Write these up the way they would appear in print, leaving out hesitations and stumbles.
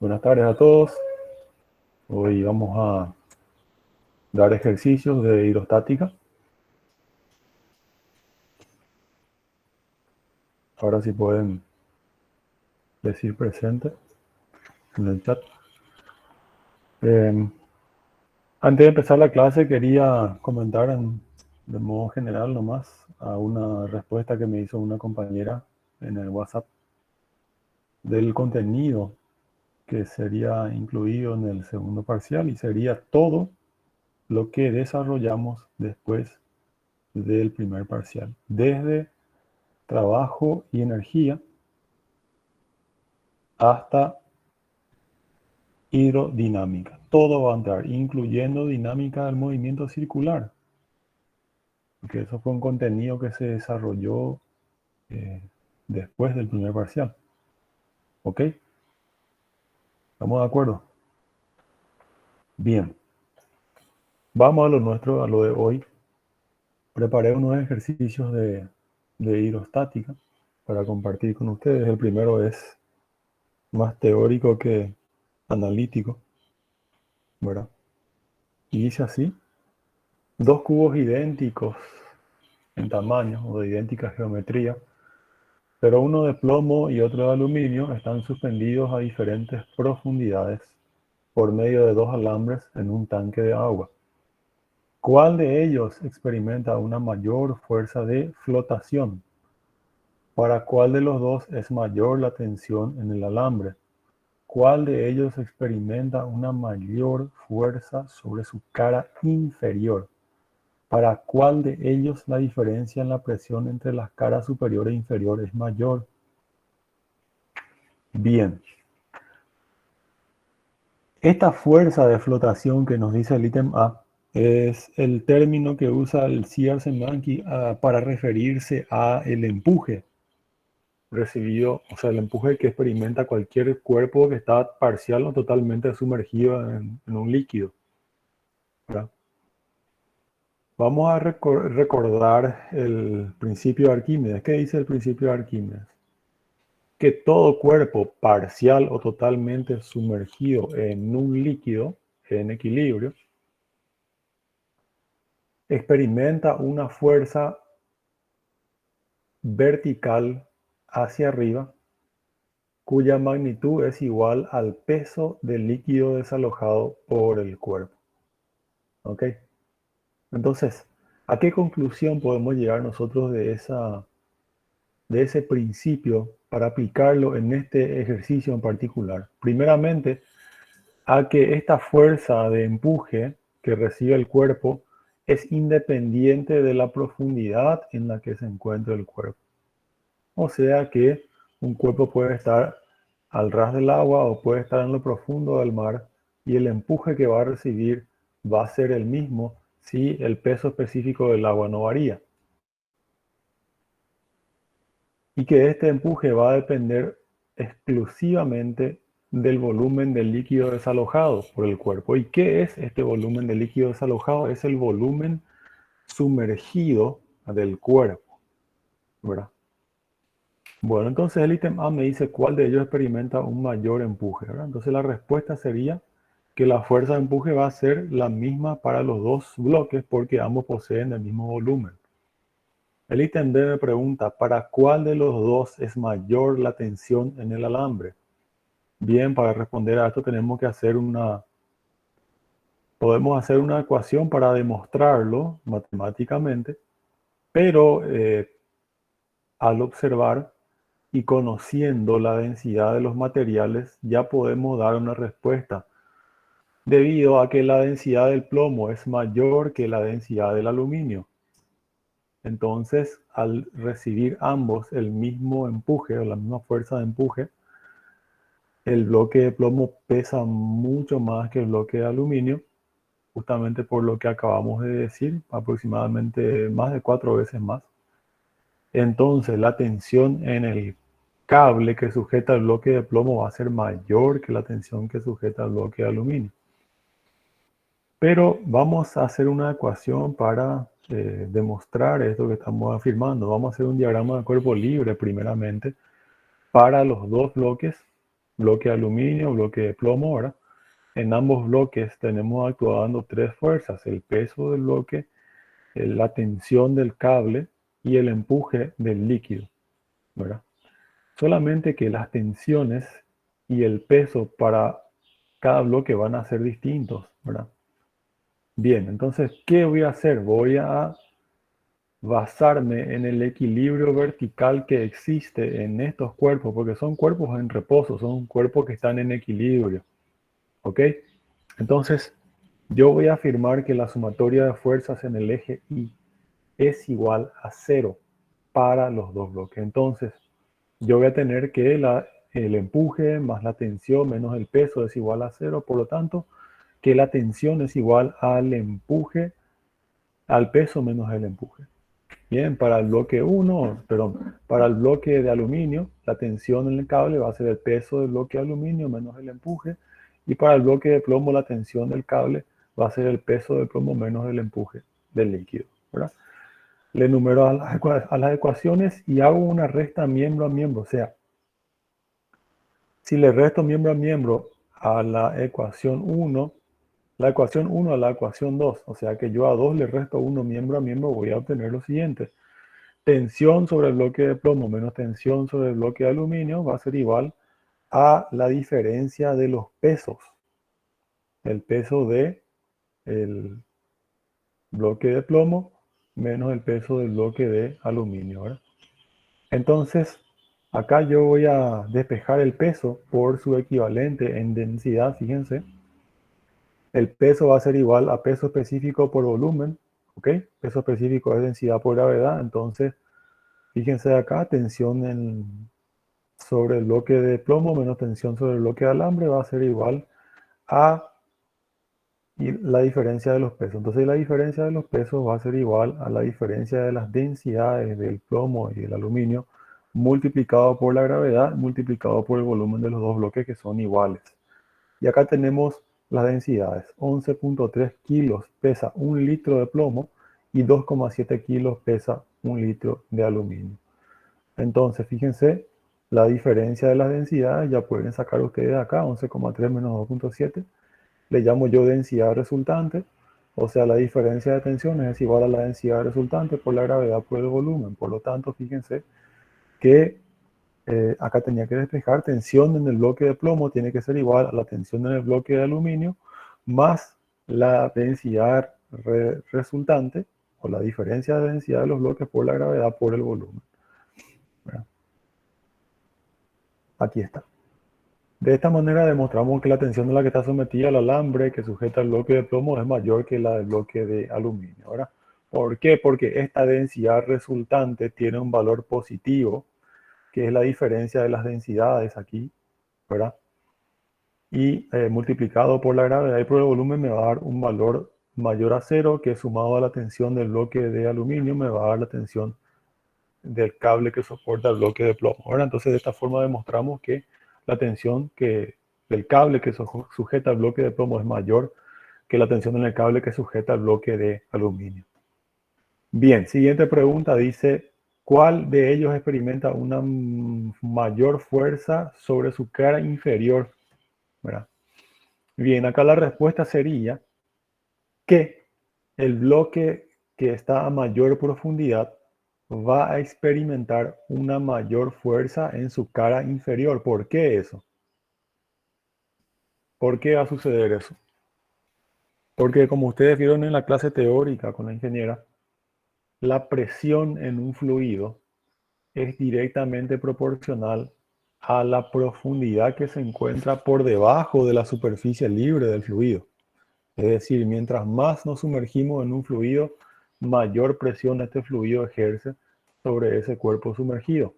Buenas tardes a todos. Hoy vamos a dar ejercicios de hidrostática. Ahora sí pueden decir presente en el chat. Antes de empezar la clase quería comentar de modo general nomás a una respuesta que me hizo una compañera en el WhatsApp del contenido que sería incluido en el segundo parcial y sería todo lo que desarrollamos después del primer parcial, desde trabajo y energía hasta hidrodinámica. Todo va a entrar, incluyendo dinámica del movimiento circular, porque eso fue un contenido que se desarrolló después del primer parcial. ¿Ok? ¿Estamos de acuerdo? Bien. Vamos a lo nuestro, a lo de hoy. Preparé unos ejercicios de hidrostática para compartir con ustedes. El primero es más teórico que analítico, ¿verdad? Y dice así: dos cubos idénticos en tamaño o de idéntica geometría, pero uno de plomo y otro de aluminio están suspendidos a diferentes profundidades por medio de dos alambres en un tanque de agua. ¿Cuál de ellos experimenta una mayor fuerza de flotación? ¿Para cuál de los dos es mayor la tensión en el alambre? ¿Cuál de ellos experimenta una mayor fuerza sobre su cara inferior? ¿Para cuál de ellos la diferencia en la presión entre las caras superior e inferior es mayor? Bien. Esta fuerza de flotación que nos dice el ítem A es el término que usa el Csikszentmihalyi para referirse a el empuje recibido, o sea, el empuje que experimenta cualquier cuerpo que está parcial o totalmente sumergido en un líquido, ¿verdad? Vamos a recordar el principio de Arquímedes. ¿Qué dice el principio de Arquímedes? Que todo cuerpo parcial o totalmente sumergido en un líquido en equilibrio experimenta una fuerza vertical hacia arriba cuya magnitud es igual al peso del líquido desalojado por el cuerpo. ¿Ok? Entonces, ¿a qué conclusión podemos llegar nosotros de ese principio para aplicarlo en este ejercicio en particular? Primeramente, a que esta fuerza de empuje que recibe el cuerpo es independiente de la profundidad en la que se encuentra el cuerpo. O sea que un cuerpo puede estar al ras del agua o puede estar en lo profundo del mar y el empuje que va a recibir va a ser el mismo si el peso específico del agua no varía. Y que este empuje va a depender exclusivamente del volumen del líquido desalojado por el cuerpo. ¿Y qué es este volumen de líquido desalojado? Es el volumen sumergido del cuerpo, ¿verdad? Bueno, entonces el ítem A me dice cuál de ellos experimenta un mayor empuje, ¿verdad? Entonces la respuesta sería que la fuerza de empuje va a ser la misma para los dos bloques porque ambos poseen el mismo volumen. El ítem B me pregunta, ¿para cuál de los dos es mayor la tensión en el alambre? Bien, para responder a esto podemos hacer una ecuación para demostrarlo matemáticamente, pero al observar y conociendo la densidad de los materiales ya podemos dar una respuesta, debido a que la densidad del plomo es mayor que la densidad del aluminio. Entonces, al recibir ambos el mismo empuje o la misma fuerza de empuje, el bloque de plomo pesa mucho más que el bloque de aluminio, justamente por lo que acabamos de decir, aproximadamente más de 4 veces más. Entonces, la tensión en el cable que sujeta el bloque de plomo va a ser mayor que la tensión que sujeta el bloque de aluminio. Pero vamos a hacer una ecuación para demostrar esto que estamos afirmando. Vamos a hacer un diagrama de cuerpo libre primeramente para los dos bloques bloque de aluminio, bloque de plomo, ¿verdad? En ambos bloques tenemos actuando tres fuerzas: el peso del bloque, la tensión del cable y el empuje del líquido, ¿verdad? Solamente que las tensiones y el peso para cada bloque van a ser distintos, ¿verdad? Bien, entonces, ¿qué voy a hacer? Voy a basarme en el equilibrio vertical que existe en estos cuerpos, porque son cuerpos en reposo, son cuerpos que están en equilibrio, ¿ok? Entonces, yo voy a afirmar que la sumatoria de fuerzas en el eje Y es igual a 0 para los dos bloques. Entonces, yo voy a tener que el empuje más la tensión menos el peso es igual a 0, por lo tanto, que la tensión es igual al empuje, al peso menos el empuje. Bien, para el bloque 1, perdón, para el bloque de aluminio, la tensión en el cable va a ser el peso del bloque de aluminio menos el empuje. Y para el bloque de plomo, la tensión del cable va a ser el peso del plomo menos el empuje del líquido, ¿verdad? Le numero a las ecuaciones y hago una resta miembro a miembro. O sea, si le resto miembro a miembro a la ecuación 1 a la ecuación 2, o sea que yo a 2 le resto 1 miembro a miembro, voy a obtener lo siguiente. Tensión sobre el bloque de plomo menos tensión sobre el bloque de aluminio va a ser igual a la diferencia de los pesos. El peso de el bloque de plomo menos el peso del bloque de aluminio, ¿verdad? Entonces, acá yo voy a despejar el peso por su equivalente en densidad, fíjense. El peso va a ser igual a peso específico por volumen, ¿ok? Peso específico es densidad por gravedad, entonces, fíjense acá, tensión sobre el bloque de plomo menos tensión sobre el bloque de alambre va a ser igual a la diferencia de los pesos. Entonces la diferencia de los pesos va a ser igual a la diferencia de las densidades del plomo y del aluminio multiplicado por la gravedad multiplicado por el volumen de los dos bloques, que son iguales. Y acá tenemos las densidades. 11.3 kilos pesa 1 litro de plomo y 2,7 kilos pesa 1 litro de aluminio. Entonces, fíjense, la diferencia de las densidades ya pueden sacar ustedes acá, 11,3 menos 2,7. Le llamo yo densidad resultante, o sea, la diferencia de tensiones es igual a la densidad resultante por la gravedad por el volumen. Por lo tanto, fíjense que acá tenía que despejar tensión en el bloque de plomo, tiene que ser igual a la tensión en el bloque de aluminio, más la densidad resultante, o la diferencia de densidad de los bloques por la gravedad por el volumen. ¿Verdad? Aquí está. De esta manera demostramos que la tensión a la que está sometida el alambre que sujeta el bloque de plomo es mayor que la del bloque de aluminio, ¿verdad? ¿Por qué? Porque esta densidad resultante tiene un valor positivo, que es la diferencia de las densidades aquí, ¿verdad? Y multiplicado por la gravedad y por el volumen me va a dar un valor mayor a 0, que sumado a la tensión del bloque de aluminio me va a dar la tensión del cable que soporta el bloque de plomo. Ahora, entonces, de esta forma demostramos que la tensión del cable que sujeta el bloque de plomo es mayor que la tensión en el cable que sujeta el bloque de aluminio. Bien, siguiente pregunta dice, ¿cuál de ellos experimenta una mayor fuerza sobre su cara inferior? ¿Verdad? Bien, acá la respuesta sería que el bloque que está a mayor profundidad va a experimentar una mayor fuerza en su cara inferior. ¿Por qué eso? ¿Por qué va a suceder eso? Porque como ustedes vieron en la clase teórica con la ingeniera, la presión en un fluido es directamente proporcional a la profundidad que se encuentra por debajo de la superficie libre del fluido. Es decir, mientras más nos sumergimos en un fluido, mayor presión este fluido ejerce sobre ese cuerpo sumergido.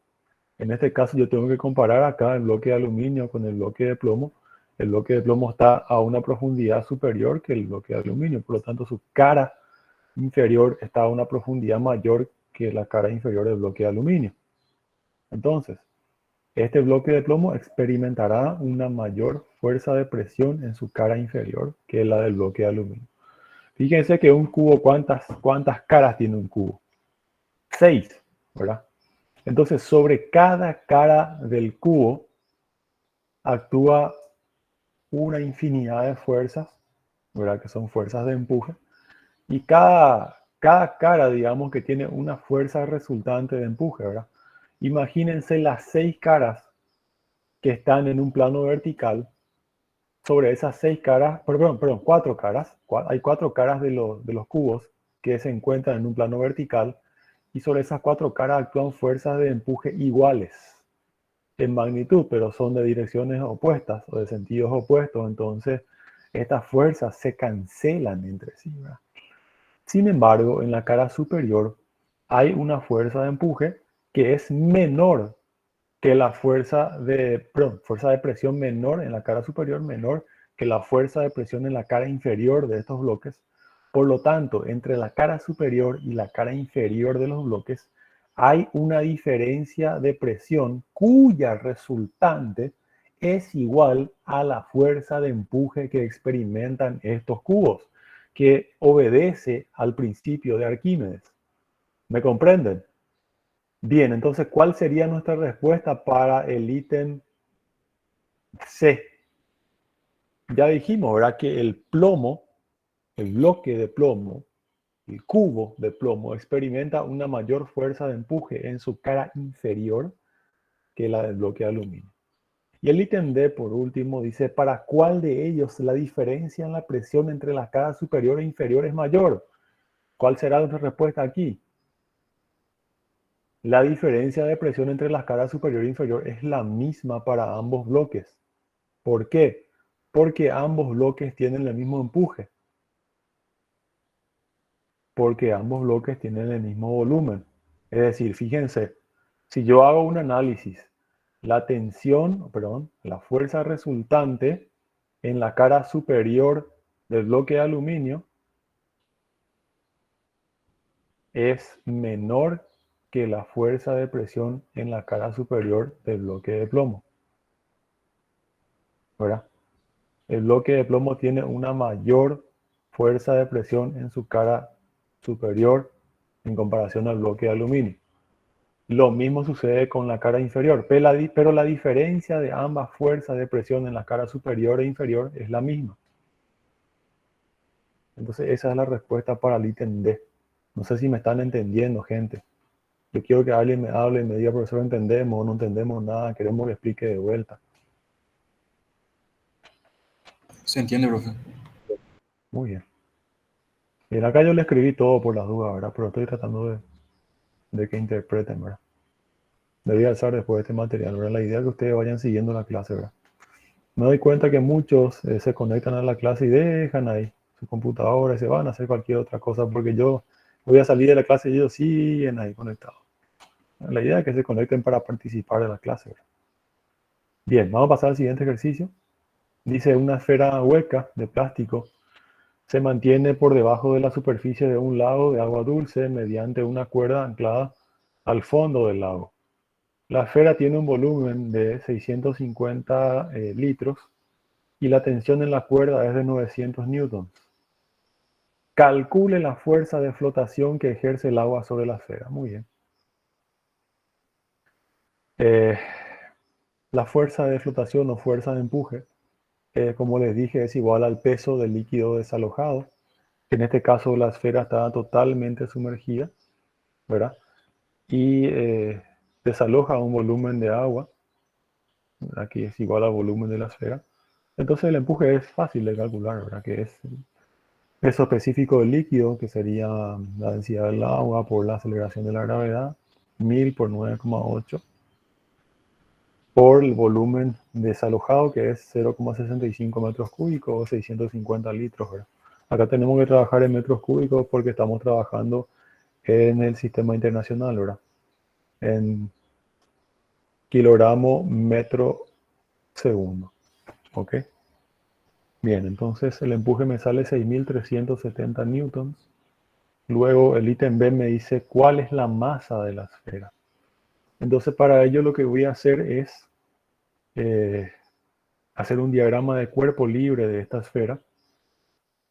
En este caso yo tengo que comparar acá el bloque de aluminio con el bloque de plomo. El bloque de plomo está a una profundidad superior que el bloque de aluminio, por lo tanto su cara inferior está a una profundidad mayor que la cara inferior del bloque de aluminio. Entonces, este bloque de plomo experimentará una mayor fuerza de presión en su cara inferior que la del bloque de aluminio. Fíjense que un cubo, ¿cuántas caras tiene un cubo? 6, ¿verdad? Entonces, sobre cada cara del cubo actúa una infinidad de fuerzas, ¿verdad? Que son fuerzas de empuje. Y cada cara, digamos, que tiene una fuerza resultante de empuje, ¿verdad? Imagínense las 6 caras que están en un plano vertical. Sobre esas 6 caras, perdón, 4 caras, hay 4 caras de los cubos que se encuentran en un plano vertical, y sobre esas 4 caras actúan fuerzas de empuje iguales en magnitud, pero son de direcciones opuestas o de sentidos opuestos. Entonces, estas fuerzas se cancelan entre sí, ¿verdad? Sin embargo, en la cara superior hay una fuerza de empuje que es menor que la fuerza de presión menor en la cara superior, menor que la fuerza de presión en la cara inferior de estos bloques. Por lo tanto, entre la cara superior y la cara inferior de los bloques hay una diferencia de presión cuya resultante es igual a la fuerza de empuje que experimentan estos cubos, que obedece al principio de Arquímedes. ¿Me comprenden? Bien, entonces, ¿cuál sería nuestra respuesta para el ítem C? Ya dijimos, ¿verdad? Que el plomo, el bloque de plomo, el cubo de plomo, experimenta una mayor fuerza de empuje en su cara inferior que la del bloque de aluminio. Y el ítem D, por último, dice, ¿para cuál de ellos la diferencia en la presión entre la cara superior e inferior es mayor? ¿Cuál será nuestra respuesta aquí? La diferencia de presión entre las caras superior e inferior es la misma para ambos bloques. ¿Por qué? Porque ambos bloques tienen el mismo empuje. Porque ambos bloques tienen el mismo volumen. Es decir, fíjense, si yo hago un análisis, la fuerza resultante en la cara superior del bloque de aluminio es menor que la fuerza de presión en la cara superior del bloque de plomo, ¿verdad? El bloque de plomo tiene una mayor fuerza de presión en su cara superior en comparación al bloque de aluminio. Lo mismo sucede con la cara inferior, pero la diferencia de ambas fuerzas de presión en la cara superior e inferior es la misma. Entonces esa es la respuesta para el ítem D. No sé si me están entendiendo, gente. Yo quiero que alguien me hable y me diga, profesor, ¿entendemos o no entendemos nada? Queremos que explique de vuelta. Se entiende, profe. Muy bien. Bien, acá yo le escribí todo por las dudas, ¿verdad? Pero estoy tratando de que interpreten, ¿verdad? Debía alzar después de este material, ¿verdad? La idea es que ustedes vayan siguiendo la clase, ¿verdad? Me doy cuenta que muchos se conectan a la clase y dejan ahí su computadora y se van a hacer cualquier otra cosa, porque yo voy a salir de la clase y ellos siguen ahí conectados. La idea es que se conecten para participar de la clase, ¿verdad? Bien, vamos a pasar al siguiente ejercicio. Dice, una esfera hueca de plástico se mantiene por debajo de la superficie de un lago de agua dulce mediante una cuerda anclada al fondo del lago. La esfera tiene un volumen de 650 litros y la tensión en la cuerda es de 900 newtons. Calcule la fuerza de flotación que ejerce el agua sobre la esfera. Muy bien. La fuerza de flotación o fuerza de empuje, como les dije, es igual al peso del líquido desalojado. En este caso la esfera está totalmente sumergida, ¿verdad? Y desaloja un volumen de agua, aquí es igual al volumen de la esfera. Entonces el empuje es fácil de calcular, ¿verdad? Que es el peso específico del líquido, que sería la densidad del agua por la aceleración de la gravedad, 1000 por 9,8, por el volumen desalojado, que es 0,65 metros cúbicos o 650 litros, ¿verdad? Acá tenemos que trabajar en metros cúbicos porque estamos trabajando en el sistema internacional, ¿verdad? En kilogramo metro segundo. ¿Ok? Bien, entonces el empuje me sale 6.370 newtons. Luego el ítem B me dice cuál es la masa de la esfera. Entonces para ello lo que voy a hacer es hacer un diagrama de cuerpo libre de esta esfera,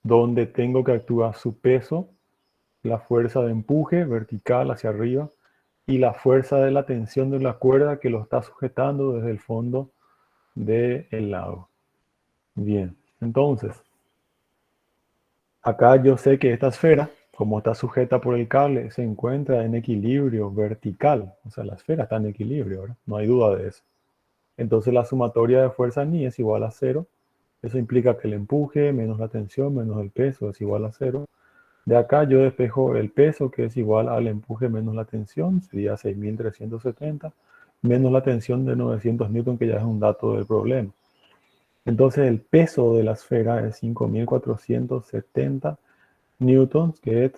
donde tengo que actuar su peso, la fuerza de empuje vertical hacia arriba y la fuerza de la tensión de la cuerda que lo está sujetando desde el fondo del lago. Bien, entonces, acá yo sé que esta esfera, como está sujeta por el cable, se encuentra en equilibrio vertical. O sea, la esfera está en equilibrio, ¿verdad? No hay duda de eso. Entonces la sumatoria de fuerzas ni es igual a 0. Eso implica que el empuje menos la tensión menos el peso es igual a 0. De acá yo despejo el peso, que es igual al empuje menos la tensión, sería 6.370, menos la tensión de 900 newton, que ya es un dato del problema. Entonces el peso de la esfera es 5.470 newtons, que es,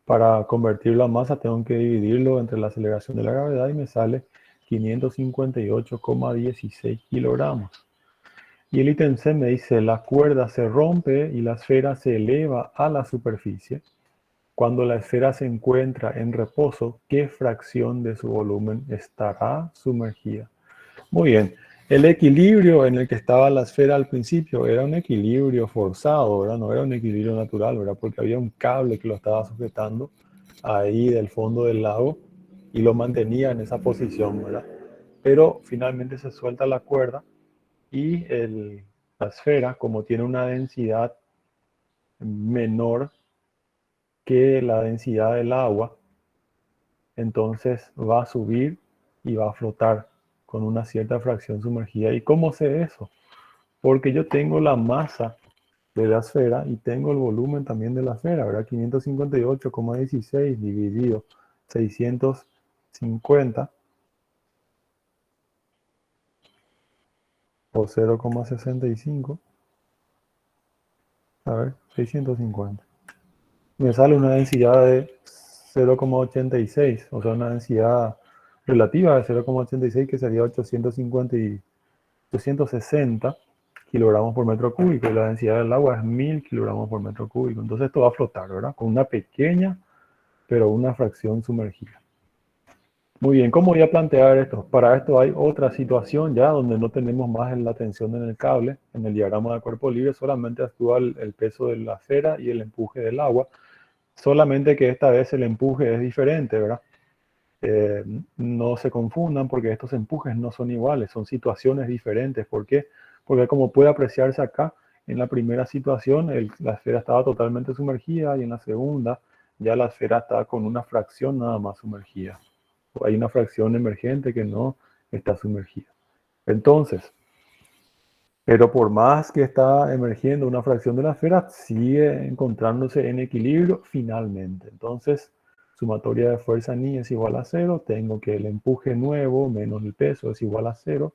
para convertirlo a masa tengo que dividirlo entre la aceleración de la gravedad y me sale 558,16 kilogramos. Y el ítem C me dice, la cuerda se rompe y la esfera se eleva a la superficie. Cuando la esfera se encuentra en reposo, ¿qué fracción de su volumen estará sumergida? Muy bien. El equilibrio en el que estaba la esfera al principio era un equilibrio forzado, ¿verdad? No era un equilibrio natural, ¿verdad? Porque había un cable que lo estaba sujetando ahí del fondo del lago y lo mantenía en esa posición, ¿verdad? Pero finalmente se suelta la cuerda y la esfera, como tiene una densidad menor que la densidad del agua, entonces va a subir y va a flotar con una cierta fracción sumergida. ¿Y cómo sé eso? Porque yo tengo la masa de la esfera y tengo el volumen también de la esfera, ¿verdad? 558,16 dividido 650 por 0,65. A ver, 650. Me sale una densidad de 0,86, o sea, una densidad relativa de 0,86, que sería 860 kilogramos por metro cúbico, y la densidad del agua es 1000 kilogramos por metro cúbico. Entonces esto va a flotar, ¿verdad? Con una pequeña, pero una fracción sumergida. Muy bien, ¿cómo voy a plantear esto? Para esto hay otra situación ya donde no tenemos más la tensión en el cable. En el diagrama de cuerpo libre solamente actúa el peso de la esfera y el empuje del agua. Solamente que esta vez el empuje es diferente, ¿verdad? No se confundan, porque estos empujes no son iguales, son situaciones diferentes. ¿Por qué? Porque, como puede apreciarse acá, en la primera situación la esfera estaba totalmente sumergida, y en la segunda ya la esfera está con una fracción nada más sumergida. Hay una fracción emergente que no está sumergida. Entonces, pero por más que está emergiendo una fracción de la esfera, sigue encontrándose en equilibrio finalmente. Entonces, sumatoria de fuerza ni es igual a 0. Tengo que el empuje nuevo menos el peso es igual a 0.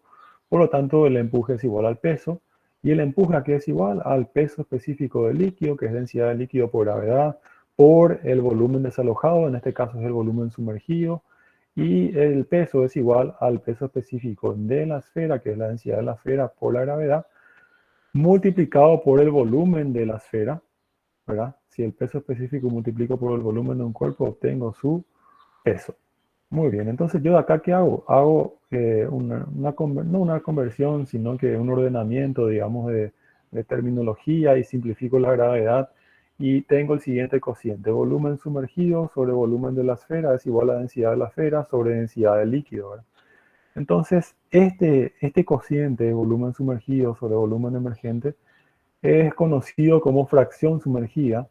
Por lo tanto, el empuje es igual al peso. Y el empuje aquí es igual al peso específico del líquido, que es densidad del líquido por gravedad, por el volumen desalojado, en este caso es el volumen sumergido. Y el peso es igual al peso específico de la esfera, que es la densidad de la esfera por la gravedad, multiplicado por el volumen de la esfera, ¿verdad? Si el peso específico multiplico por el volumen de un cuerpo, obtengo su peso. Muy bien, entonces yo de acá, ¿qué hago? Hago no una conversión, sino que un ordenamiento, digamos, de terminología, y simplifico la gravedad. Y tengo el siguiente cociente: volumen sumergido sobre volumen de la esfera es igual a densidad de la esfera sobre densidad del líquido, ¿verdad? Entonces, este cociente de volumen sumergido sobre volumen emergente es conocido como fracción sumergida,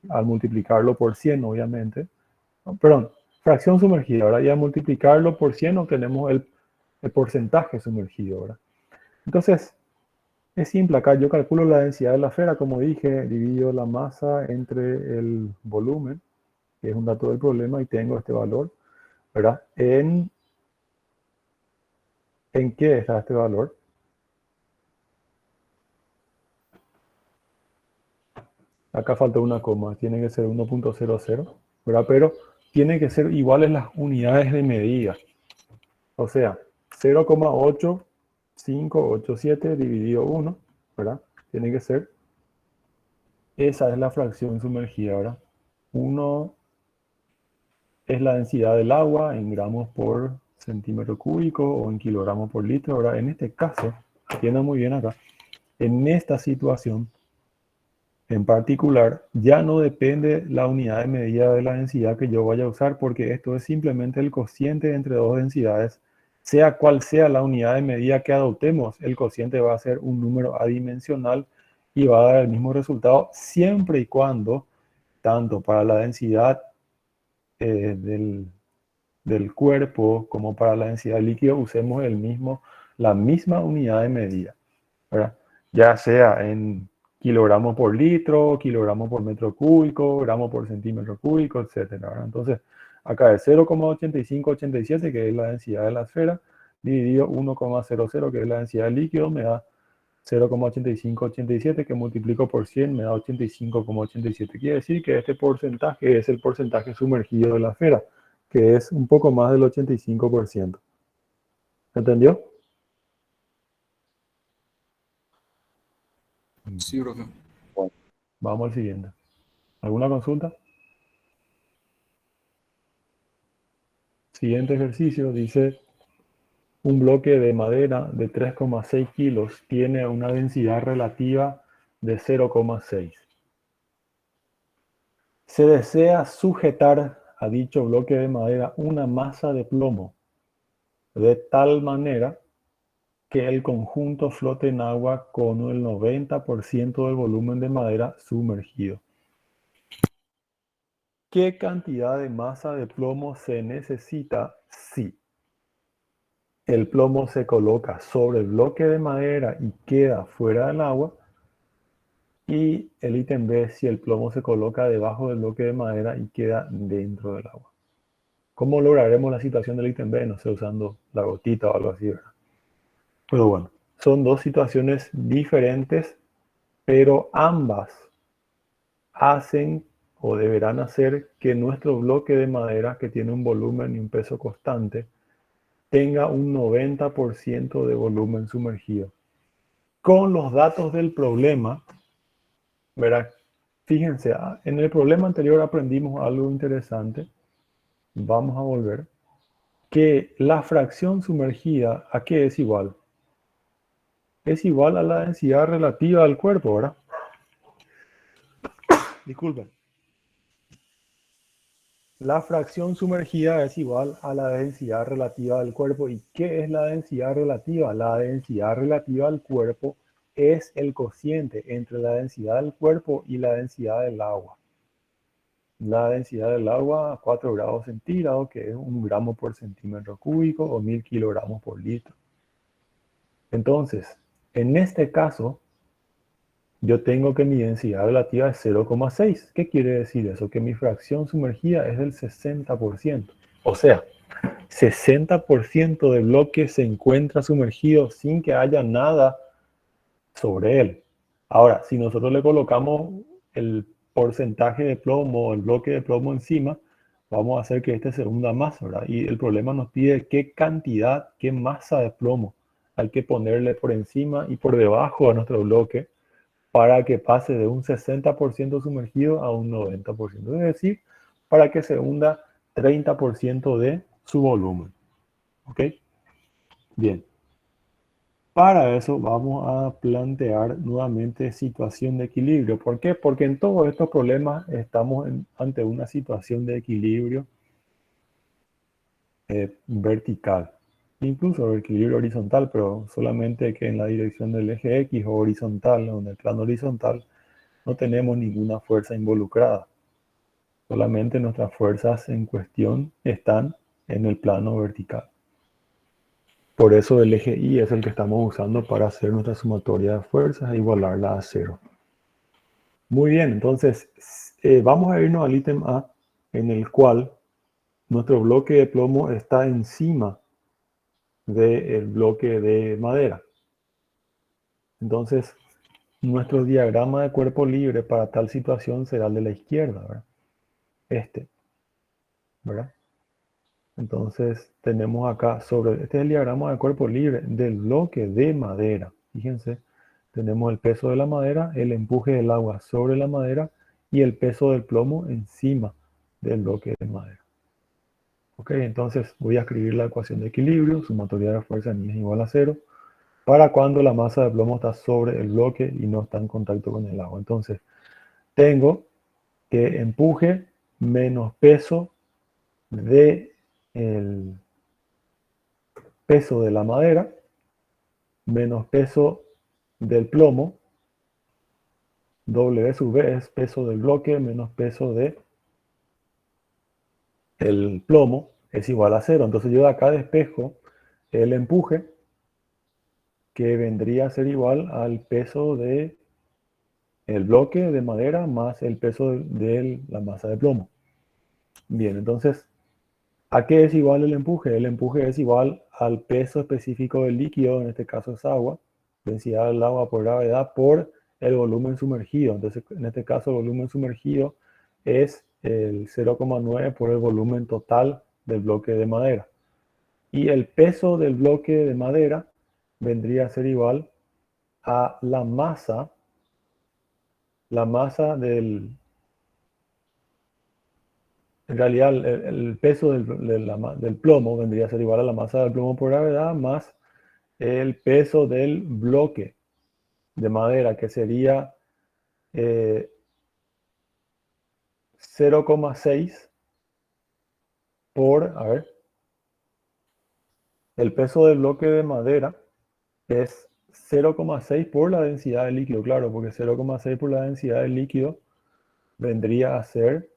al multiplicarlo por 100, obviamente. No, perdón, fracción sumergida, ¿verdad? Y al multiplicarlo por 100 obtenemos el porcentaje sumergido, ¿verdad? Entonces, es simple. Acá yo calculo la densidad de la esfera, como dije, divido la masa entre el volumen, que es un dato del problema, y tengo este valor, ¿verdad? ¿En qué está este valor? Acá falta una coma, tiene que ser 1.00, ¿verdad? Pero tiene que ser iguales las unidades de medida. O sea, 0,8587 dividido 1, ¿verdad? Tiene que ser, esa es la fracción sumergida, ¿verdad? 1 es la densidad del agua en gramos por centímetro cúbico o en kilogramos por litro, ¿verdad? En este caso, atiendan muy bien acá, en esta situación en particular, ya no depende la unidad de medida de la densidad que yo vaya a usar, porque esto es simplemente el cociente entre dos densidades Sea cual sea la unidad de medida que adoptemos, el cociente va a ser un número adimensional y va a dar el mismo resultado siempre y cuando, tanto para la densidad del cuerpo como para la densidad líquido, usemos la misma unidad de medida, ¿verdad? Ya sea en kilogramos por litro, kilogramos por metro cúbico, gramos por centímetro cúbico, etcétera, ¿verdad? Entonces, acá es 0,8587, que es la densidad de la esfera, dividido 1,00, que es la densidad del líquido, me da 0,8587, que multiplico por 100 me da 85,87. Quiere decir que este porcentaje es el porcentaje sumergido de la esfera, que es un poco más del 85%. ¿Entendió? Sí, profe. Bueno, vamos al siguiente. ¿Alguna consulta? Siguiente ejercicio dice: un bloque de madera de 3,6 kilos tiene una densidad relativa de 0,6. Se desea sujetar a dicho bloque de madera una masa de plomo de tal manera que el conjunto flote en agua con el 90% del volumen de madera sumergido. ¿Qué cantidad de masa de plomo se necesita si el plomo se coloca sobre el bloque de madera y queda fuera del agua? Y el ítem B, si el plomo se coloca debajo del bloque de madera y queda dentro del agua. ¿Cómo lograremos la situación del ítem B? No sé, usando la gotita o algo así, ¿verdad? Pero bueno, son dos situaciones diferentes, pero ambas hacen o deberán hacer que nuestro bloque de madera, que tiene un volumen y un peso constante, tenga un 90% de volumen sumergido. Con los datos del problema, ¿verdad? Fíjense, en el problema anterior aprendimos algo interesante. Vamos a volver. Que la fracción sumergida, ¿a qué es igual? Es igual a la densidad relativa del cuerpo, ¿verdad? Disculpen. La fracción sumergida es igual a la densidad relativa del cuerpo. ¿Y qué es la densidad relativa? La densidad relativa del cuerpo es el cociente entre la densidad del cuerpo y la densidad del agua. La densidad del agua a 4 grados centígrados, que es 1 gramo por centímetro cúbico o 1000 kilogramos por litro. Entonces, en este caso, yo tengo que mi densidad relativa es 0,6. ¿Qué quiere decir eso? Que mi fracción sumergida es del 60%. O sea, 60% del bloque se encuentra sumergido sin que haya nada sobre él. Ahora, si nosotros le colocamos el porcentaje de plomo o el bloque de plomo encima, vamos a hacer que este se hunda más, ¿verdad? Y el problema nos pide qué cantidad, qué masa de plomo hay que ponerle por encima y por debajo a nuestro bloque para que pase de un 60% sumergido a un 90%. Es decir, para que se hunda 30% de su volumen. ¿Ok? Bien. Para eso vamos a plantear nuevamente situación de equilibrio. ¿Por qué? Porque en todos estos problemas estamos ante una situación de equilibrio vertical. Incluso equilibrio horizontal, pero solamente que en la dirección del eje X o horizontal, o en el plano horizontal, no tenemos ninguna fuerza involucrada. Solamente nuestras fuerzas en cuestión están en el plano vertical. Por eso el eje Y es el que estamos usando para hacer nuestra sumatoria de fuerzas e igualarla a 0. Muy bien, entonces vamos a irnos al ítem A, en el cual nuestro bloque de plomo está encima del bloque de madera. Entonces, nuestro diagrama de cuerpo libre para tal situación será el de la izquierda, ¿verdad? Este, ¿verdad? Entonces, tenemos acá este es el diagrama de cuerpo libre del bloque de madera. Fíjense, tenemos el peso de la madera, el empuje del agua sobre la madera y el peso del plomo encima del bloque de madera. Ok, entonces voy a escribir la ecuación de equilibrio, sumatoria de fuerza en I es igual a 0, para cuando la masa de plomo está sobre el bloque y no está en contacto con el agua. Entonces, tengo que empuje menos peso de el peso de la madera menos peso del plomo. W sub B es peso del bloque menos peso de el plomo, es igual a 0. Entonces yo de acá despejo el empuje, que vendría a ser igual al peso de el bloque de madera más el peso de la masa de plomo. Bien, entonces, ¿a qué es igual el empuje? El empuje es igual al peso específico del líquido, en este caso es agua, densidad del agua por gravedad por el volumen sumergido. Entonces, en este caso, el volumen sumergido es el 0,9 por el volumen total del bloque de madera. Y el peso del bloque de madera vendría a ser igual a la masa del, en realidad el peso del plomo vendría a ser igual a la masa del plomo por gravedad más el peso del bloque de madera, que sería 0,6 por, a ver, el peso del bloque de madera es 0,6 por la densidad del líquido, claro, porque 0,6 por la densidad del líquido vendría a ser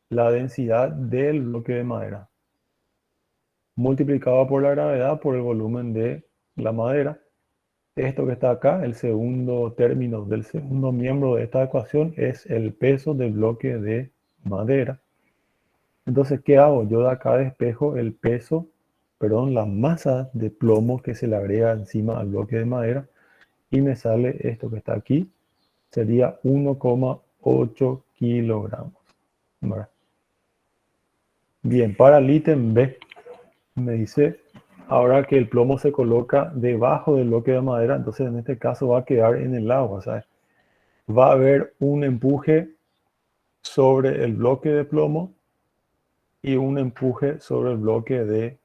la densidad del bloque de madera, multiplicado por la gravedad por el volumen de la madera. Esto que está acá, el segundo término del segundo miembro de esta ecuación, es el peso del bloque de madera. Entonces, ¿qué hago? Yo de acá despejo el peso, perdón, la masa de plomo que se le agrega encima al bloque de madera y me sale esto que está aquí, sería 1,8 kilogramos. ¿Verdad? Bien, para el ítem B, me dice ahora que el plomo se coloca debajo del bloque de madera, entonces en este caso va a quedar en el agua, ¿sabes? Va a haber un empuje sobre el bloque de plomo y un empuje sobre el bloque de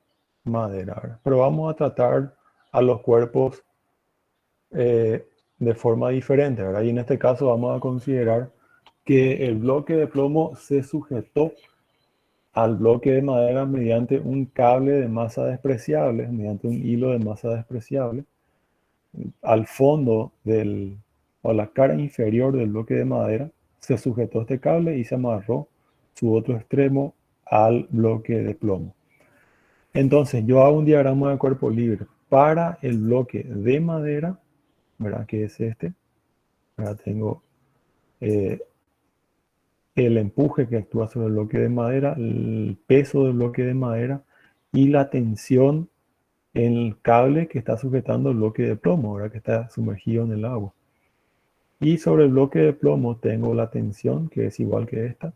madera, ¿verdad? Pero vamos a tratar a los cuerpos de forma diferente, ¿verdad? Y en este caso vamos a considerar que el bloque de plomo se sujetó al bloque de madera mediante un cable de masa despreciable, mediante un hilo de masa despreciable, al fondo o a la cara inferior del bloque de madera, se sujetó este cable y se amarró su otro extremo al bloque de plomo. Entonces yo hago un diagrama de cuerpo libre para el bloque de madera, ¿verdad? Que es este. Ahora tengo el empuje que actúa sobre el bloque de madera, el peso del bloque de madera y la tensión en el cable que está sujetando el bloque de plomo, ¿verdad? Que está sumergido en el agua. Y sobre el bloque de plomo tengo la tensión, que es igual que esta,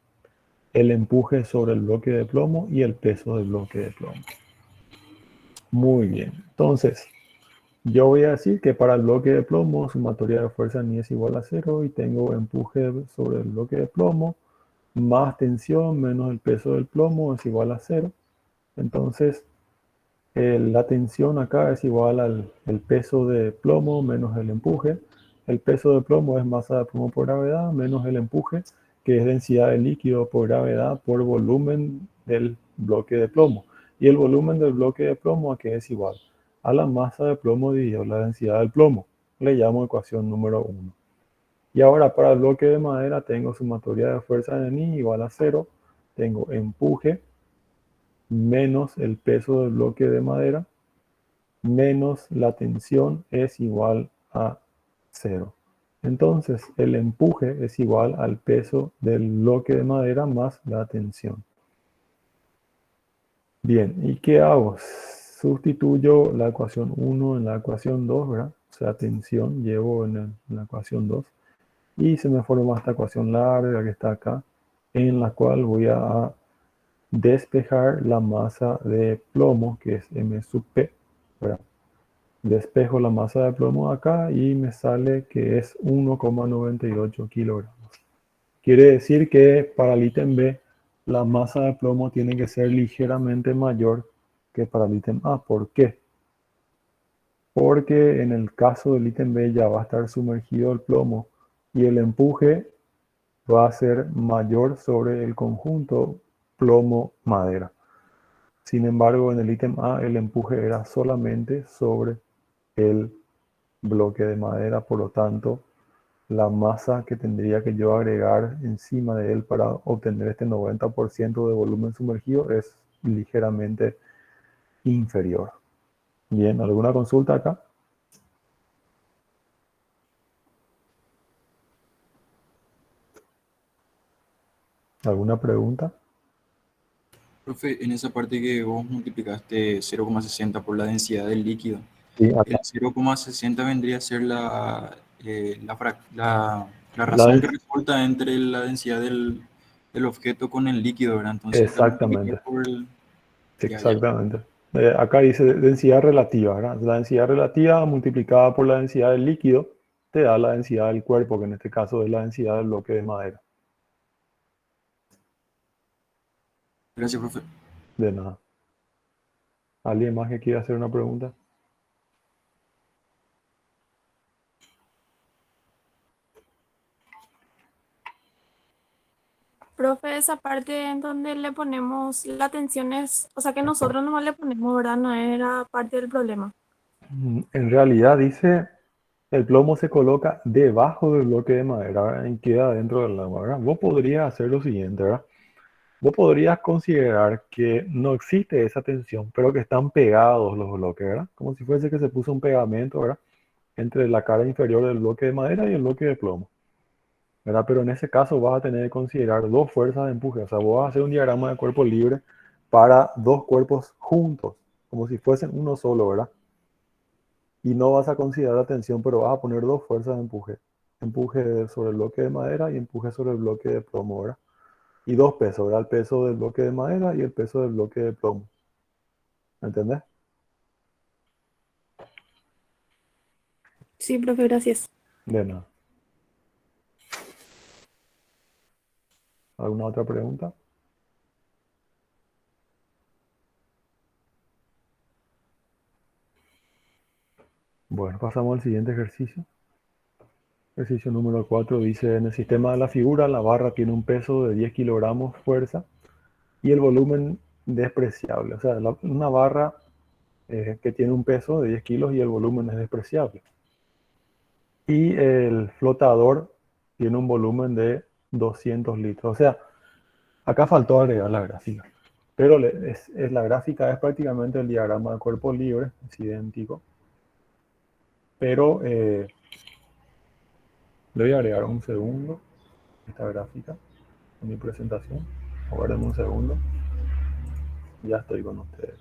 el empuje sobre el bloque de plomo y el peso del bloque de plomo. Muy bien. Entonces, yo voy a decir que para el bloque de plomo, sumatoria de fuerza ni es igual a 0 y tengo empuje sobre el bloque de plomo más tensión menos el peso del plomo es igual a 0. Entonces, la tensión acá es igual al el peso de plomo menos el empuje. El peso de plomo es masa de plomo por gravedad menos el empuje, que es densidad de líquido por gravedad por volumen del bloque de plomo. Y el volumen del bloque de plomo, ¿a qué es igual? A la masa de plomo dividido la densidad del plomo. Le llamo ecuación número 1. Y ahora para el bloque de madera tengo sumatoria de fuerza de Ni igual a 0. Tengo empuje menos el peso del bloque de madera menos la tensión es igual a 0. Entonces el empuje es igual al peso del bloque de madera más la tensión. Bien, ¿y qué hago? Sustituyo la ecuación 1 en la ecuación 2, ¿verdad? O sea, tensión llevo en la ecuación 2. Y se me forma esta ecuación larga que está acá, en la cual voy a despejar la masa de plomo, que es M sub P, ¿verdad? Despejo la masa de plomo acá y me sale que es 1,98 kilogramos. Quiere decir que para el ítem B, la masa de plomo tiene que ser ligeramente mayor que para el ítem A. ¿Por qué? Porque en el caso del ítem B ya va a estar sumergido el plomo y el empuje va a ser mayor sobre el conjunto plomo-madera. Sin embargo, en el ítem A el empuje era solamente sobre el bloque de madera, por lo tanto, la masa que tendría que yo agregar encima de él para obtener este 90% de volumen sumergido es ligeramente inferior. Bien, ¿alguna consulta acá? ¿Alguna pregunta? Profe, en esa parte que vos multiplicaste 0,60 por la densidad del líquido, Sí, el acá. 0,60 vendría a ser la razón La que resulta entre la densidad del objeto con el líquido, ¿verdad? Entonces la multipliqué exactamente, por el... Ya, ya. exactamente. Acá dice densidad relativa, ¿verdad? La densidad relativa multiplicada por la densidad del líquido te da la densidad del cuerpo, que en este caso es la densidad del bloque de madera. Gracias, profe. De nada. ¿Alguien más que quiera hacer una pregunta? Profe, esa parte en donde le ponemos la tensión es, o sea que nosotros nomás le ponemos, ¿verdad? No era parte del problema. En realidad dice, el plomo se coloca debajo del bloque de madera, ¿verdad? Y queda dentro del agua, ¿verdad? Vos podrías hacer lo siguiente, ¿verdad? Vos podrías considerar que no existe esa tensión, pero que están pegados los bloques, ¿verdad? Como si fuese que se puso un pegamento, ¿verdad? Entre la cara inferior del bloque de madera y el bloque de plomo, ¿verdad? Pero en ese caso vas a tener que considerar dos fuerzas de empuje. O sea, vos vas a hacer un diagrama de cuerpo libre para dos cuerpos juntos, como si fuesen uno solo, ¿verdad? Y no vas a considerar la tensión, pero vas a poner dos fuerzas de empuje. Empuje sobre el bloque de madera y empuje sobre el bloque de plomo, ¿verdad? Y dos pesos, ¿verdad? El peso del bloque de madera y el peso del bloque de plomo. ¿Me entendés? Sí, profe, gracias. De nada. ¿Alguna otra pregunta? Bueno, pasamos al siguiente ejercicio. Ejercicio número 4 dice, en el sistema de la figura, la barra tiene un peso de 10 kilogramos fuerza y el volumen despreciable. O sea, una barra que tiene un peso de 10 kilos y el volumen es despreciable. Y el flotador tiene un volumen de 200 litros. O sea, acá faltó agregar la gráfica. Pero la gráfica es prácticamente el diagrama de cuerpo libre, es idéntico. Pero le voy a agregar un segundo esta gráfica en mi presentación. Aguarden un segundo. Ya estoy con ustedes.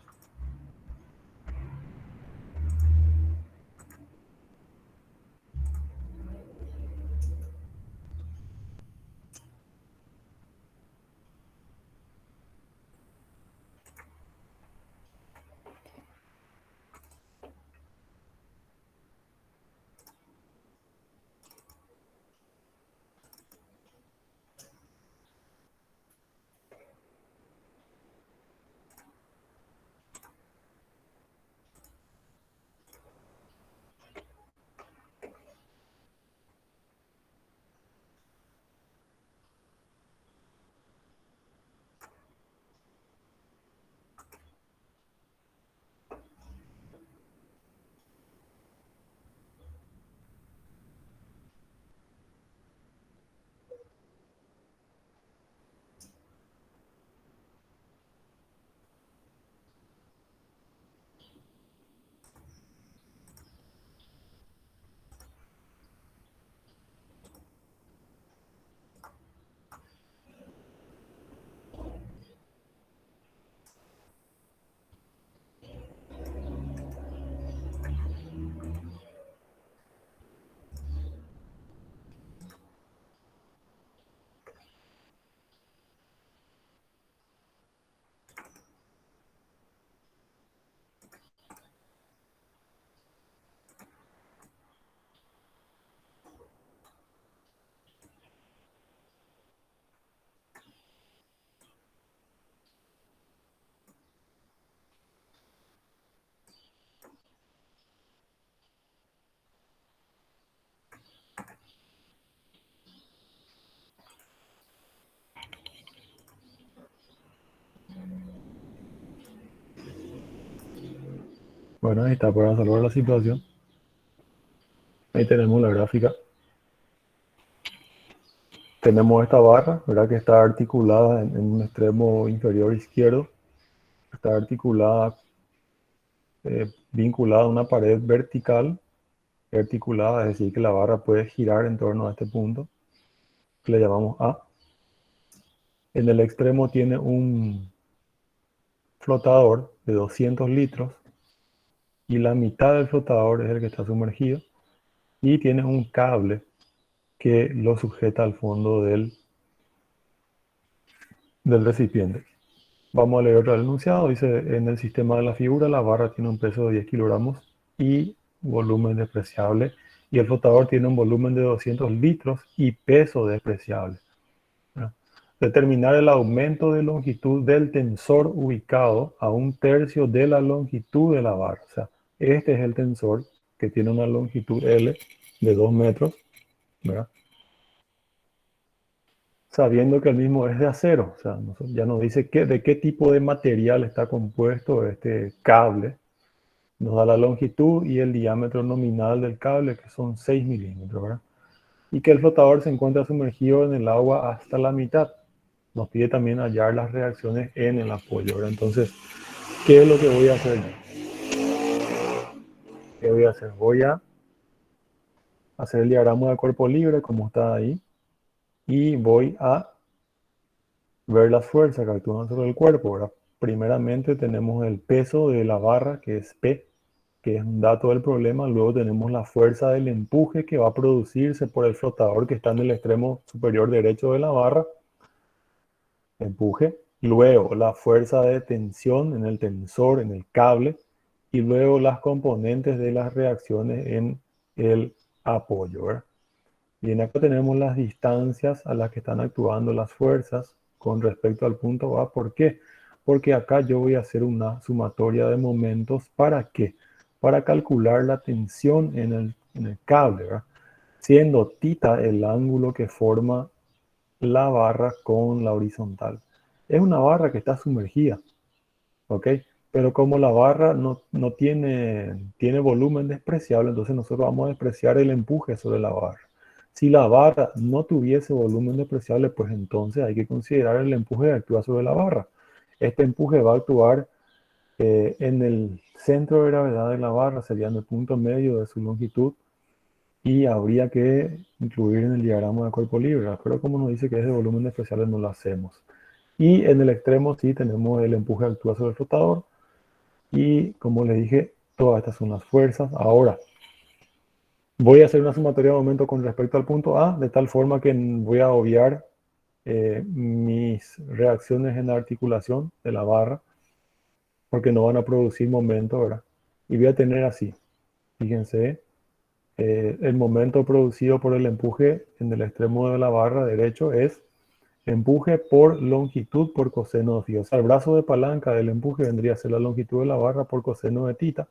Bueno, ahí está, para resolver la situación. Ahí tenemos la gráfica. Tenemos esta barra, ¿verdad? Que está articulada en un extremo inferior izquierdo. Está articulada, vinculada a una pared vertical, articulada, es decir, que la barra puede girar en torno a este punto, que le llamamos A. En el extremo tiene un flotador de 200 litros y la mitad del flotador es el que está sumergido y tiene un cable que lo sujeta al fondo del recipiente. Vamos a leer otra vez el enunciado. Dice, en el sistema de la figura, la barra tiene un peso de 10 kilogramos y volumen despreciable. Y el flotador tiene un volumen de 200 litros y peso despreciable. ¿Verdad? Determinar el aumento de longitud del tensor ubicado a 1/3 de la longitud de la barra. O sea, este es el tensor que tiene una longitud L de 2 metros, ¿verdad? Sabiendo que el mismo es de acero. O sea, ya nos dice de qué tipo de material está compuesto este cable. Nos da la longitud y el diámetro nominal del cable, que son 6 milímetros, ¿verdad? Y que el flotador se encuentra sumergido en el agua hasta la mitad. Nos pide también hallar las reacciones en el apoyo, ¿verdad? Entonces, ¿qué es lo que voy a hacer yo? ¿Qué voy a hacer? Voy a hacer el diagrama de cuerpo libre, como está ahí, y voy a ver las fuerzas que actúan sobre el cuerpo, ¿verdad? Primeramente tenemos el peso de la barra, que es P, que es un dato del problema. Luego tenemos la fuerza del empuje que va a producirse por el flotador que está en el extremo superior derecho de la barra, empuje. Luego la fuerza de tensión en el tensor, en el cable. Y luego las componentes de las reacciones en el apoyo, ¿verdad? Bien, acá tenemos las distancias a las que están actuando las fuerzas con respecto al punto A. ¿Por qué? Porque acá yo voy a hacer una sumatoria de momentos. ¿Para qué? Para calcular la tensión en el cable, ¿verdad? Siendo θ el ángulo que forma la barra con la horizontal. Es una barra que está sumergida, ¿ok? Pero como la barra no tiene volumen despreciable, entonces nosotros vamos a despreciar el empuje sobre la barra. Si la barra no tuviese volumen despreciable, pues entonces hay que considerar el empuje que actúa sobre la barra. Este empuje va a actuar en el centro de gravedad de la barra, sería en el punto medio de su longitud, y habría que incluir en el diagrama de cuerpo libre, pero como nos dice que es de volumen despreciable, no lo hacemos. Y en el extremo sí tenemos el empuje que actúa sobre el flotador, y como les dije, todas estas son las fuerzas. Ahora, voy a hacer una sumatoria de momento con respecto al punto A, de tal forma que voy a obviar mis reacciones en la articulación de la barra, porque no van a producir momento, ¿verdad? Y voy a tener así, fíjense, el momento producido por el empuje en el extremo de la barra derecho es empuje por longitud por coseno de phi. O sea, el brazo de palanca del empuje vendría a ser la longitud de la barra por coseno de θ.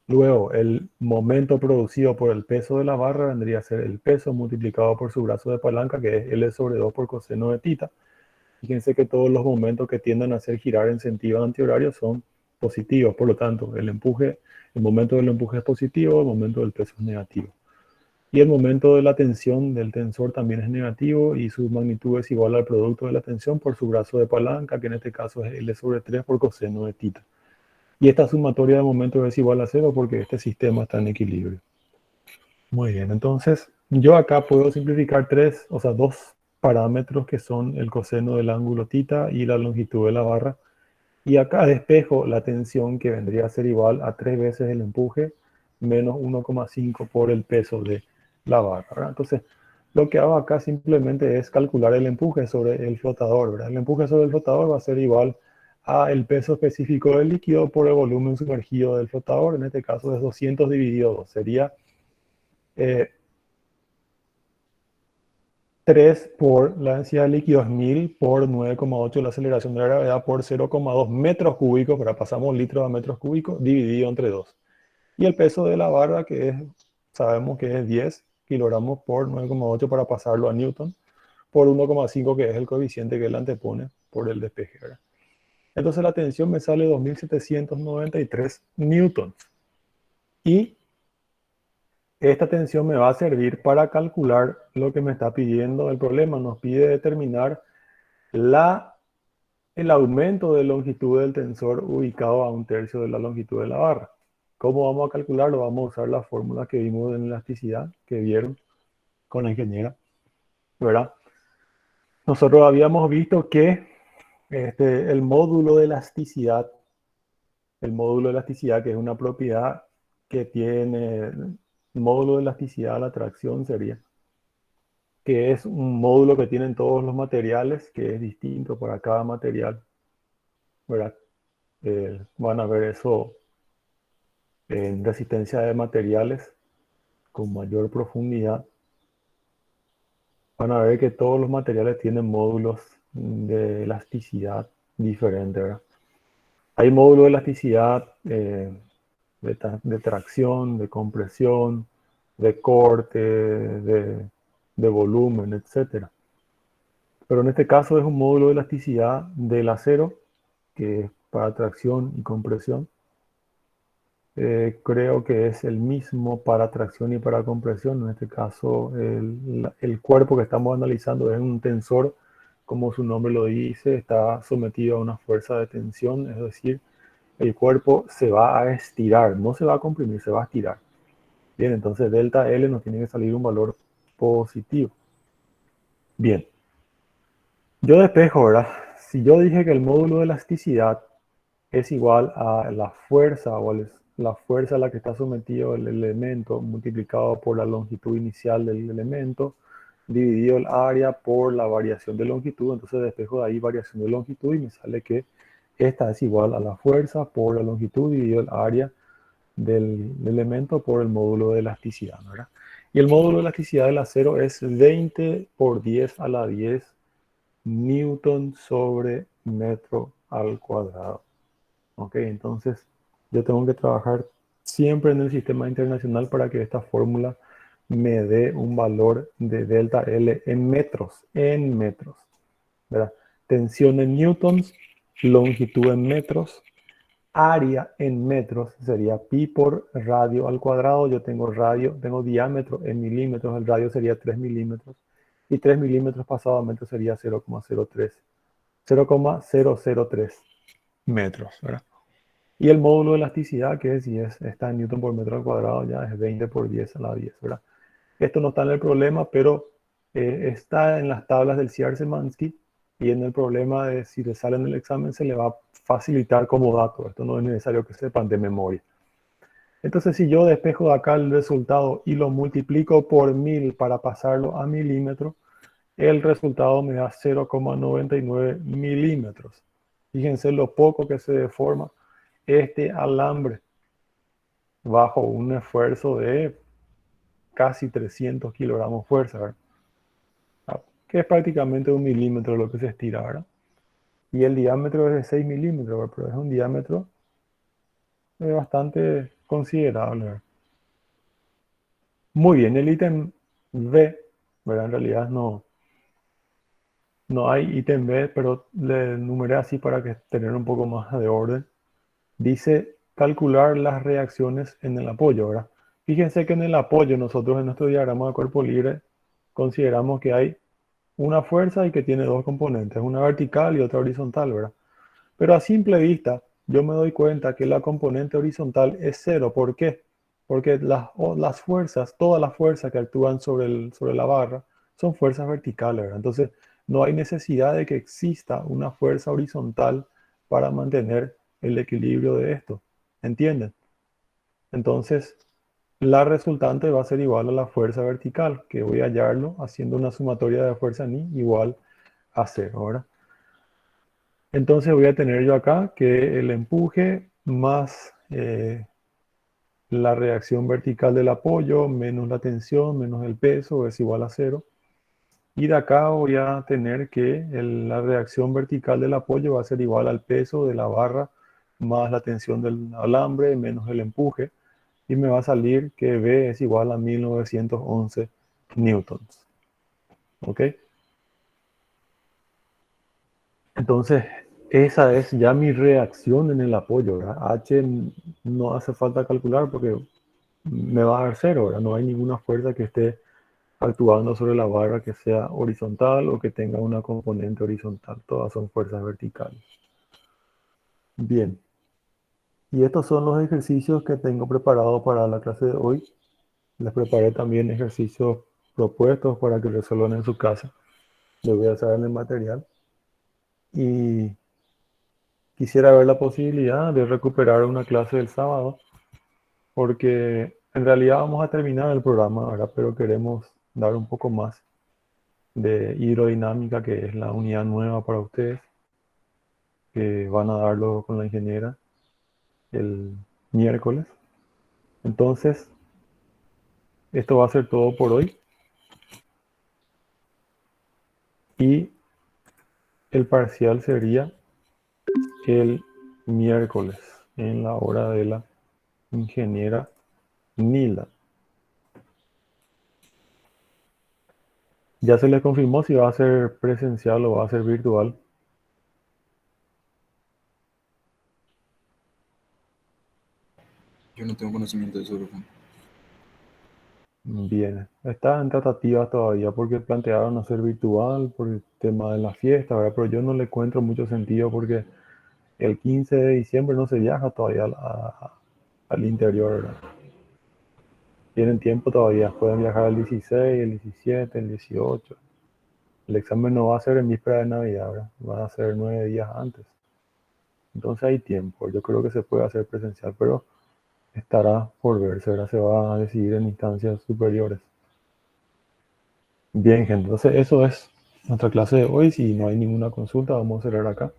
Luego, el momento producido por el peso de la barra vendría a ser el peso multiplicado por su brazo de palanca, que es L sobre 2 por coseno de θ. Fíjense que todos los momentos que tienden a hacer girar en sentido antihorario son positivos. Por lo tanto, el momento del empuje es positivo, el momento del peso es negativo. Y el momento de la tensión del tensor también es negativo y su magnitud es igual al producto de la tensión por su brazo de palanca, que en este caso es L sobre 3 por coseno de θ. Y esta sumatoria de momentos es igual a 0 porque este sistema está en equilibrio. Muy bien, entonces yo acá puedo simplificar dos parámetros que son el coseno del ángulo θ y la longitud de la barra. Y acá despejo la tensión, que vendría a ser igual a 3 veces el empuje menos 1,5 por el peso de la barra, ¿verdad? Entonces, lo que hago acá simplemente es calcular el empuje sobre el flotador, ¿verdad? El empuje sobre el flotador va a ser igual a el peso específico del líquido por el volumen sumergido del flotador. En este caso es 200 dividido 2. Sería 3 por la densidad de líquido es 1000 por 9,8 la aceleración de la gravedad por 0,2 metros cúbicos, para pasamos litros a metros cúbicos, dividido entre 2. Y el peso de la barra, sabemos que es 10 kilogramos por 9,8 para pasarlo a Newton, por 1,5 que es el coeficiente que él antepone por el despeje, ¿verdad? Entonces la tensión me sale 2793 newtons. Y esta tensión me va a servir para calcular lo que me está pidiendo el problema. Nos pide determinar el aumento de longitud del tensor ubicado a 1/3 de la longitud de la barra. ¿Cómo vamos a calcularlo? Vamos a usar la fórmula que vimos en elasticidad, que vieron con la ingeniera, ¿verdad? Nosotros habíamos visto que el módulo de elasticidad, que es una propiedad que tiene, el módulo de elasticidad a la tracción sería, que es un módulo que tienen todos los materiales, que es distinto para cada material, ¿verdad? Van a ver eso en resistencia de materiales con mayor profundidad. Van a ver que todos los materiales tienen módulos de elasticidad diferentes, ¿verdad? Hay módulos de elasticidad de tracción, de compresión, de corte, de volumen, etc. Pero en este caso es un módulo de elasticidad del acero, que es para tracción y compresión. Creo que es el mismo para tracción y para compresión. En este caso, el cuerpo que estamos analizando es un tensor, como su nombre lo dice, está sometido a una fuerza de tensión, es decir, el cuerpo se va a estirar, no se va a comprimir, se va a estirar. Bien, entonces delta L nos tiene que salir un valor positivo. Bien, yo despejo, ¿verdad? Si yo dije que el módulo de elasticidad es igual a la fuerza la fuerza a la que está sometido el elemento multiplicado por la longitud inicial del elemento dividido el área por la variación de longitud, entonces despejo de ahí variación de longitud y me sale que esta es igual a la fuerza por la longitud dividido el área del elemento por el módulo de elasticidad, ¿verdad? Y el módulo de elasticidad del acero es 20 por 10 a la 10 newton sobre metro al cuadrado. Ok, entonces yo tengo que trabajar siempre en el sistema internacional para que esta fórmula me dé un valor de delta L en metros, ¿verdad? Tensión en newtons, longitud en metros, área en metros sería pi por radio al cuadrado. Yo tengo diámetro en milímetros, el radio sería 3 milímetros y 3 milímetros pasado a metros sería 0,003 metros, ¿verdad? Y el módulo de elasticidad, que es 10, está en newton por metro al cuadrado, ya es 20 por 10 a la 10, ¿verdad? Esto no está en el problema, pero está en las tablas del Cierce-Mansky y en el problema de si le sale en el examen se le va a facilitar como dato. Esto no es necesario que sepan de memoria. Entonces, si yo despejo de acá el resultado y lo multiplico por 1000 para pasarlo a milímetros, el resultado me da 0,99 milímetros. Fíjense lo poco que se deforma este alambre bajo un esfuerzo de casi 300 kilogramos fuerza, ¿verdad? Que es prácticamente 1 milímetro lo que se estira, ¿verdad? Y el diámetro es de 6 milímetros, ¿verdad? Pero es un diámetro bastante considerable, ¿verdad? Muy bien, el ítem B, ¿verdad? En realidad no hay ítem B, pero le numeré así para que tener un poco más de orden. Dice calcular las reacciones en el apoyo, ¿verdad? Fíjense que en el apoyo nosotros en nuestro diagrama de cuerpo libre consideramos que hay una fuerza y que tiene dos componentes, una vertical y otra horizontal, ¿verdad? Pero a simple vista yo me doy cuenta que la componente horizontal es cero. ¿Por qué? Porque las fuerzas, todas las fuerzas que actúan sobre la barra son fuerzas verticales, ¿verdad? Entonces no hay necesidad de que exista una fuerza horizontal para mantener el equilibrio de esto. ¿Entienden? Entonces, la resultante va a ser igual a la fuerza vertical, que voy a hallarlo haciendo una sumatoria de fuerza ni igual a cero, ¿verdad? Entonces voy a tener yo acá que el empuje más la reacción vertical del apoyo menos la tensión menos el peso es igual a cero. Y de acá voy a tener que la reacción vertical del apoyo va a ser igual al peso de la barra más la tensión del alambre menos el empuje. Y me va a salir que B es igual a 1911 newtons. ¿Ok? Entonces, esa es ya mi reacción en el apoyo, ¿verdad? H no hace falta calcular porque me va a dar cero, ¿verdad? No hay ninguna fuerza que esté actuando sobre la barra que sea horizontal o que tenga una componente horizontal. Todas son fuerzas verticales. Bien. Y estos son los ejercicios que tengo preparados para la clase de hoy. Les preparé también ejercicios propuestos para que resuelvan en su casa. Les voy a hacer en el material. Y quisiera ver la posibilidad de recuperar una clase del sábado, porque en realidad vamos a terminar el programa ahora, pero queremos dar un poco más de hidrodinámica, que es la unidad nueva para ustedes, que van a darlo con la ingeniera el miércoles. Entonces, esto va a ser todo por hoy. Y el parcial sería el miércoles en la hora de la ingeniera Nila. Ya se les confirmó si va a ser presencial o va a ser virtual. Yo no tengo conocimiento de eso, profe. Bien, está en tratativas todavía porque plantearon hacer virtual por el tema de la fiesta, ¿verdad? Pero yo no le encuentro mucho sentido porque el 15 de diciembre no se viaja todavía al interior, ¿verdad? Tienen tiempo todavía, pueden viajar el 16, el 17, el 18. El examen no va a ser en víspera de Navidad, ¿verdad? Va a ser 9 días antes. Entonces hay tiempo. Yo creo que se puede hacer presencial, pero estará por verse, ¿verdad? Se va a decidir en instancias superiores. Bien, gente. Entonces eso es nuestra clase de hoy. Si no hay ninguna consulta, vamos a cerrar acá.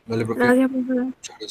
Dale, profe. Gracias, profesor. Muchas gracias.